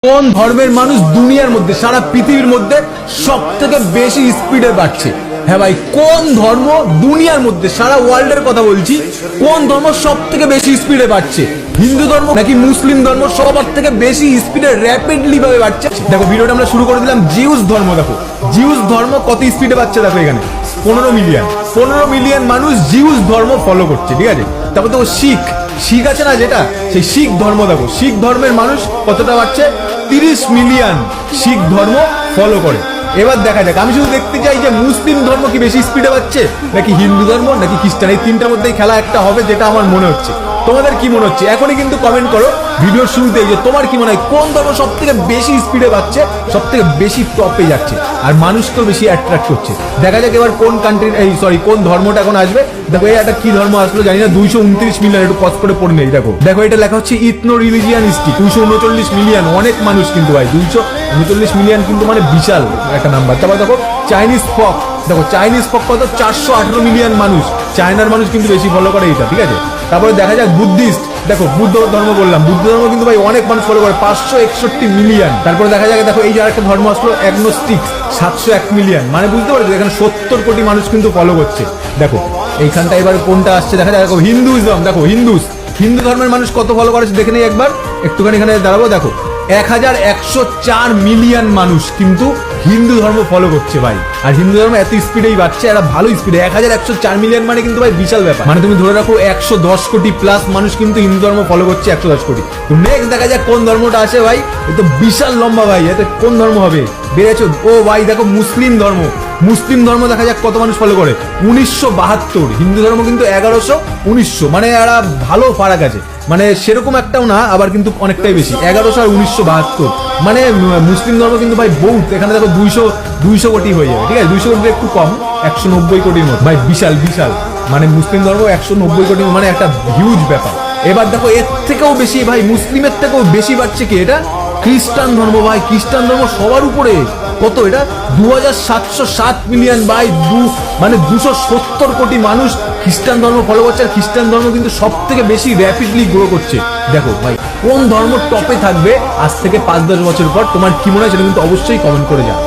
কোন ধর্মের মানুষ দুনিয়ার মধ্যে সারা পৃথিবীর মধ্যে সবথেকে বেশি স্পিডে বাড়ছে? হ্যাঁ ভাই, কোন ধর্ম দুনিয়ার মধ্যে সারা ওয়ার্ল্ডের কথা বলছি, কোন ধর্ম সবথেকে বেশি স্পিডে বাড়ছে? হিন্দু ধর্ম নাকি মুসলিম ধর্ম সবার থেকে বেশি স্পিডে র্যাপিডলি ভাবে বাড়ছে? দেখো ভিডিওটা আমরা শুরু করে দিলাম জিউস ধর্ম। দেখো জিউস ধর্ম কত স্পিডে বাড়ছে, দেখো এখানে 15 মিলিয়ন মানুষ জিউস ধর্ম ফলো করছে, ঠিক আছে। তারপর দেখো শিখ আছে না, যেটা সেই শিখ ধর্ম, দেখো শিখ ধর্মের মানুষ কতটা বাড়ছে, 30 মিলিয়ন শিখ ধর্ম ফলো করে। এবার দেখা যাক, আমি শুধু দেখতে চাই যে মুসলিম ধর্ম কি বেশি স্পিডে বাড়ছে নাকি হিন্দু ধর্ম নাকি খ্রিস্টান, এই তিনটার মধ্যেই খেলা একটা হবে, যেটা আমার মনে হচ্ছে। তোমাদের কি মনে হচ্ছে এখনই কিন্তু কমেন্ট করো ভিডিওর শুরুতেই, যে তোমার কি মনে হয় কোন ধর্ম সব থেকে বেশি স্পিডে বাড়ছে, সব থেকে বেশি টপে যাচ্ছে আর মানুষকেও বেশি অ্যাট্রাক্ট করছে। দেখা যাক এবার কোন কান্ট্রি, কোন ধর্মটা এখন আসবে। দেখো এই একটা কি ধর্ম আসলো জানি না, 229 মিলিয়ন, একটু পজ করে পড়ে নেই। দেখো এটা লেখা হচ্ছে ইথনো রিলিজিয়ানিস্টিক, 239 মিলিয়ন, অনেক মানুষ কিন্তু ভাই, 239 মিলিয়ন কিন্তু মানে বিশাল একটা নাম্বার। তারপর দেখো চাইনিজ ফক, দেখো চাইনিজ ফক কত, 418 মিলিয়ন মানুষ, চায়নার মানুষ কিন্তু বেশি ফলো করে এটা, ঠিক আছে। তারপরে দেখা যাক বুদ্ধিস্ট, দেখো বুদ্ধ ধর্ম বললাম, বুদ্ধ ধর্ম কিন্তু ভাই অনেক মানুষ ফলো করে, 561 মিলিয়ন। তারপরে দেখা যাক, দেখো এই যে আরেকটা ধর্ম আসলো অ্যাগনোস্টিক, 701 মিলিয়ন, মানে বুঝতে পারছো এখানে 70 কোটি মানুষ কিন্তু ফলো করছে। দেখো এইখানটা এবার কোনটা আসছে দেখা যাক। দেখো হিন্দুইজম, দেখো হিন্দু ধর্মের মানুষ কত ফলো করেছে দেখে নেই একবার, একটুখানি এখানে দাঁড়াবো। দেখো 1104 মিলিয়ন মানুষ কিন্তু হিন্দু ধর্ম ফলো করছে ভাই, আর হিন্দু ধর্ম এত স্পিডেই বাড়ছে, একটা ভালো স্পিডে। 1104 মিলিয়ন মানে কিন্তু ভাই বিশাল ব্যাপার, মানে তুমি ধরে রাখো 110 কোটি প্লাস মানুষ কিন্তু হিন্দু ধর্ম ফলো করছে, 110 কোটি। তো নেক্সট দেখা যাক কোন ধর্মটা আসে ভাই, এ তো বিশাল লম্বা ভাই, এতে কোন ধর্ম হবে বেড়েছো। ও ভাই দেখো মুসলিম ধর্ম দেখা যাক কত মানুষ ফলো করে, 1972। হিন্দু ধর্ম কিন্তু 1100, 1900, মানে একটা ভালো ফারাক আছে, মানে সেরকম একটাও না, আবার কিন্তু অনেকটাই বেশি, 1100 আর 1972। মানে মুসলিম ধর্ম কিন্তু ভাই বহুত, এখানে দেখো 200 কোটি হয়ে যাবে, ঠিক আছে, 200 কোটি একটু কম, 190 কোটির মতো ভাই, বিশাল মানে মুসলিম ধর্ম 190 কোটি, মানে একটা হিউজ ব্যাপার। এবার দেখো এর থেকেও বেশি ভাই, মুসলিমের থেকেও বেশি বাড়ছে কি, এটা খ্রিস্টান ধর্ম ভাই। খ্রিস্টান ধর্ম সবার উপরে, কত এটা 2707 মিলিয়ন ভাই, মানে 270 কোটি মানুষ খ্রিস্টান ধর্ম ফলো করছে, আর খ্রিস্টান ধর্ম কিন্তু সব থেকে বেশি র্যাপিডলি গ্রো করছে। দেখো ভাই কোন ধর্ম টপে থাকবে আজ থেকে 5-10 বছর পর, তোমার কি মনে হয় সেটা কিন্তু অবশ্যই কমেন্ট করে যাও।